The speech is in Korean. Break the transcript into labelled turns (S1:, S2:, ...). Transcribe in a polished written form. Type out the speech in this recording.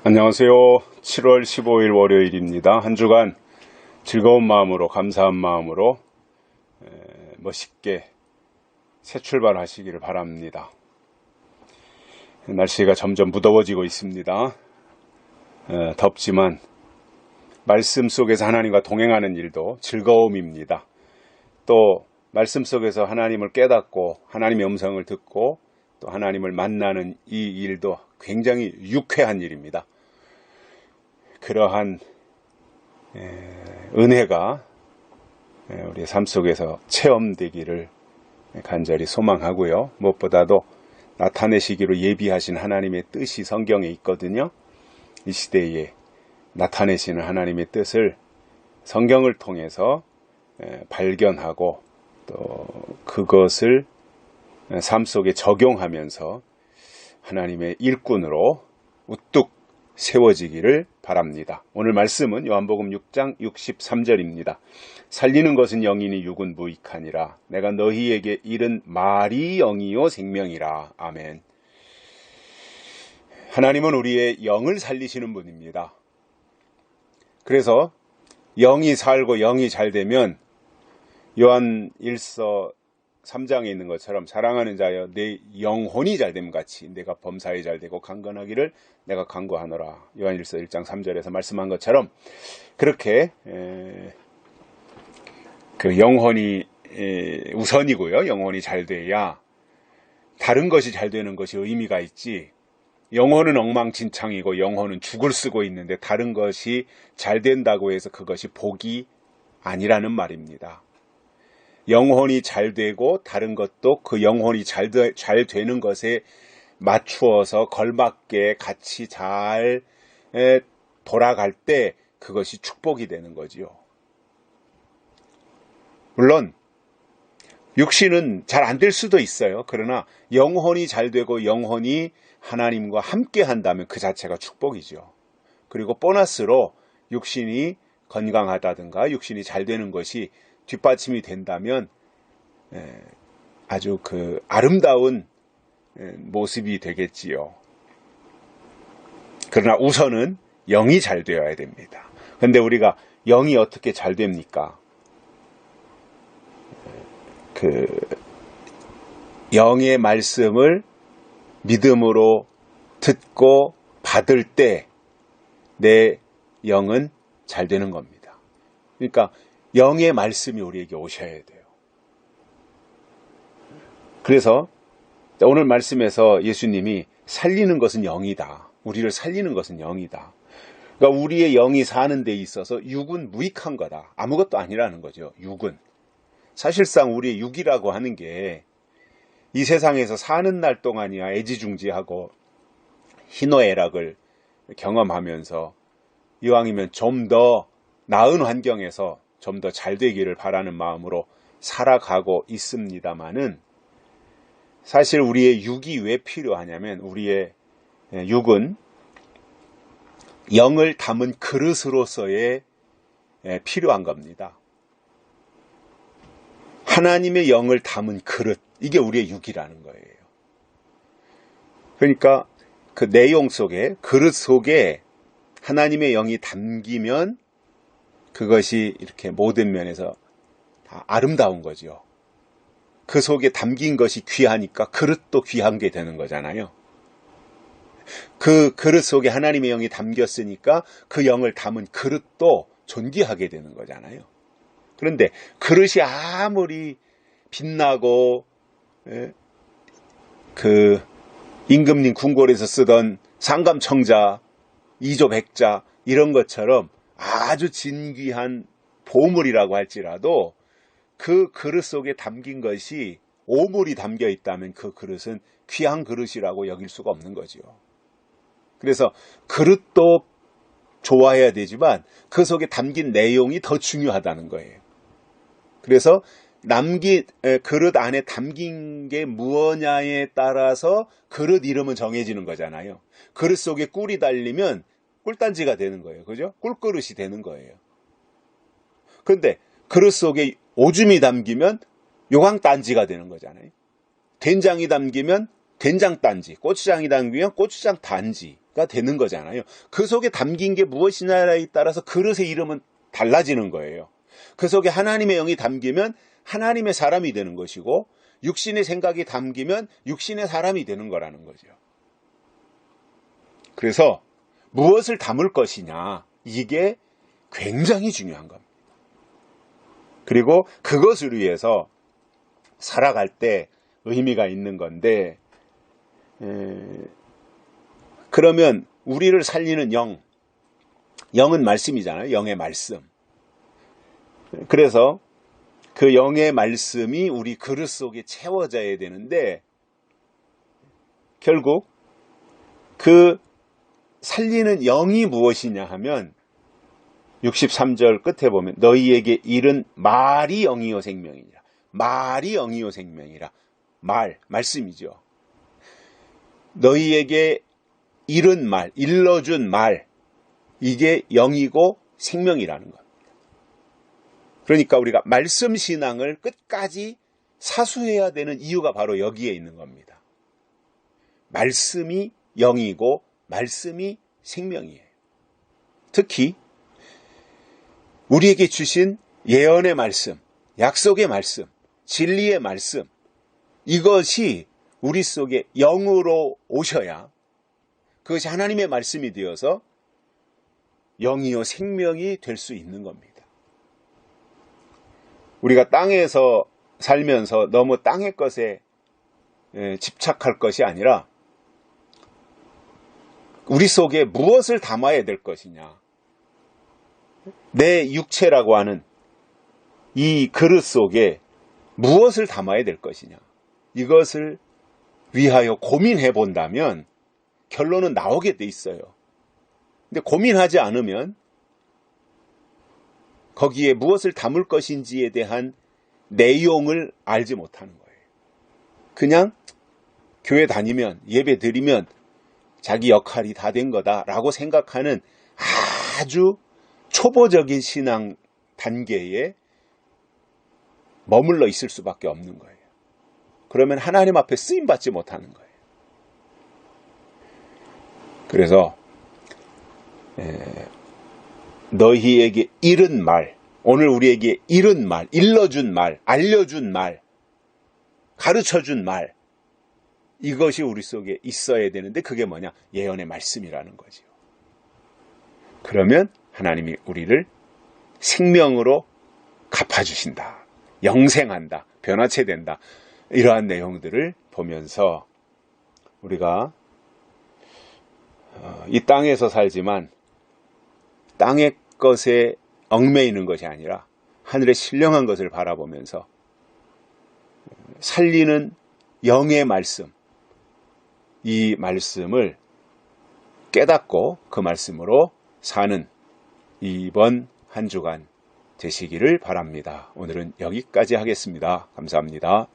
S1: 안녕하세요. 7월 15일 월요일입니다. 한 주간 즐거운 마음으로 감사한 마음으로 멋있게 새 출발하시기를 바랍니다. 날씨가 점점 무더워지고 있습니다. 덥지만 말씀 속에서 하나님과 동행하는 일도 즐거움입니다. 또 말씀 속에서 하나님을 깨닫고 하나님의 음성을 듣고 또 하나님을 만나는 이 일도 굉장히 유쾌한 일입니다. 그러한 은혜가 우리의 삶 속에서 체험되기를 간절히 소망하고요. 무엇보다도 나타내시기로 예비하신 하나님의 뜻이 성경에 있거든요. 이 시대에 나타내시는 하나님의 뜻을 성경을 통해서 발견하고 또 그것을 삶 속에 적용하면서 하나님의 일꾼으로 우뚝 세워지기를 바랍니다. 오늘 말씀은 요한복음 6장 63절입니다. 살리는 것은 영이니 육은 무익하니라. 내가 너희에게 이른 말이 영이요 생명이라. 아멘. 하나님은 우리의 영을 살리시는 분입니다. 그래서 영이 살고 영이 잘 되면 요한 1서 3장에 있는 것처럼 사랑하는 자여 내 영혼이 잘됨 같이 내가 범사에 잘되고 강건하기를 내가 간구하노라. 요한일서 1장 3절에서 말씀한 것처럼 그렇게 그 영혼이 우선이고요. 영혼이 잘돼야 다른 것이 잘되는 것이 의미가 있지. 영혼은 엉망진창이고 영혼은 죽을 쓰고 있는데 다른 것이 잘된다고 해서 그것이 복이 아니라는 말입니다. 영혼이 잘 되고 다른 것도 그 영혼이 잘 되는 것에 맞추어서 걸맞게 같이 잘 돌아갈 때 그것이 축복이 되는 거지요. 물론 육신은 잘 안 될 수도 있어요. 그러나 영혼이 잘 되고 영혼이 하나님과 함께 한다면 그 자체가 축복이죠. 그리고 보너스로 육신이 건강하다든가 육신이 잘 되는 것이 뒷받침이 된다면 아주 그 아름다운 모습이 되겠지요. 그러나 우선은 영이 잘 되어야 됩니다. 그런데 우리가 영이 어떻게 잘 됩니까? 그 영의 말씀을 믿음으로 듣고 받을 때 내 영은 잘 되는 겁니다. 그러니까 영의 말씀이 우리에게 오셔야 돼요. 그래서 오늘 말씀에서 예수님이 살리는 것은 영이다. 우리를 살리는 것은 영이다. 그러니까 우리의 영이 사는 데 있어서 육은 무익한 거다. 아무것도 아니라는 거죠. 육은. 사실상 우리의 육이라고 하는 게 이 세상에서 사는 날 동안이야 애지중지하고 희노애락을 경험하면서 이왕이면 좀 더 나은 환경에서 좀 더 잘 되기를 바라는 마음으로 살아가고 있습니다마는 사실 우리의 육이 왜 필요하냐면 우리의 육은 영을 담은 그릇으로서의 필요한 겁니다. 하나님의 영을 담은 그릇, 이게 우리의 육이라는 거예요. 그러니까 그 내용 속에, 그릇 속에 하나님의 영이 담기면 그것이 이렇게 모든 면에서 다 아름다운 거죠. 그 속에 담긴 것이 귀하니까 그릇도 귀한 게 되는 거잖아요. 그 그릇 속에 하나님의 영이 담겼으니까 그 영을 담은 그릇도 존귀하게 되는 거잖아요. 그런데 그릇이 아무리 빛나고 그 임금님 궁궐에서 쓰던 상감청자, 이조백자 이런 것처럼 아주 진귀한 보물이라고 할지라도 그 그릇 속에 담긴 것이 오물이 담겨 있다면 그 그릇은 귀한 그릇이라고 여길 수가 없는 거죠. 그래서 그릇도 좋아해야 되지만 그 속에 담긴 내용이 더 중요하다는 거예요. 그래서 그릇 안에 담긴 게 무엇냐에 따라서 그릇 이름은 정해지는 거잖아요. 그릇 속에 꿀이 달리면 꿀단지가 되는 거예요. 그죠? 꿀그릇이 되는 거예요. 그런데 그릇 속에 오줌이 담기면 요강단지가 되는 거잖아요. 된장이 담기면 된장단지, 고추장이 담기면 고추장단지. 되는 거잖아요. 그 속에 담긴 게 무엇이냐에 따라서 그릇의 이름은 달라지는 거예요. 그 속에 하나님의 영이 담기면 하나님의 사람이 되는 것이고 육신의 생각이 담기면 육신의 사람이 되는 거라는 거죠. 그래서 무엇을 담을 것이냐, 이게 굉장히 중요한 겁니다. 그리고 그것을 위해서 살아갈 때 의미가 있는 건데, 그러면 우리를 살리는 영은 말씀이잖아요. 영의 말씀. 그래서 그 영의 말씀이 우리 그릇 속에 채워져야 되는데, 결국 그 살리는 영이 무엇이냐 하면 63절 끝에 보면 너희에게 이른 말이 영이요 생명이니라. 말이 영이요 생명이라. 말씀이죠. 너희에게 이른 말, 일러준 말, 이게 영이고 생명이라는 것. 그러니까 우리가 말씀 신앙을 끝까지 사수해야 되는 이유가 바로 여기에 있는 겁니다. 말씀이 영이고 말씀이 생명이에요. 특히 우리에게 주신 예언의 말씀, 약속의 말씀, 진리의 말씀, 이것이 우리 속에 영으로 오셔야 그것이 하나님의 말씀이 되어서 영이요 생명이 될 수 있는 겁니다. 우리가 땅에서 살면서 너무 땅의 것에 집착할 것이 아니라 우리 속에 무엇을 담아야 될 것이냐. 내 육체라고 하는 이 그릇 속에 무엇을 담아야 될 것이냐. 이것을 위하여 고민해 본다면 결론은 나오게 돼 있어요. 근데 고민하지 않으면 거기에 무엇을 담을 것인지에 대한 내용을 알지 못하는 거예요. 그냥 교회 다니면 예배 드리면 자기 역할이 다 된 거다라고 생각하는 아주 초보적인 신앙 단계에 머물러 있을 수밖에 없는 거예요. 그러면 하나님 앞에 쓰임받지 못하는 거예요. 그래서 너희에게 이른 말, 오늘 우리에게 이른 말, 일러준 말, 알려준 말, 가르쳐준 말, 이것이 우리 속에 있어야 되는데 그게 뭐냐? 예언의 말씀이라는 거죠. 그러면 하나님이 우리를 생명으로 갚아주신다, 영생한다, 변화체된다, 이러한 내용들을 보면서 우리가 이 땅에서 살지만 땅의 것에 얽매이는 것이 아니라 하늘의 신령한 것을 바라보면서 살리는 영의 말씀, 이 말씀을 깨닫고 그 말씀으로 사는 이번 한 주간 되시기를 바랍니다. 오늘은 여기까지 하겠습니다. 감사합니다.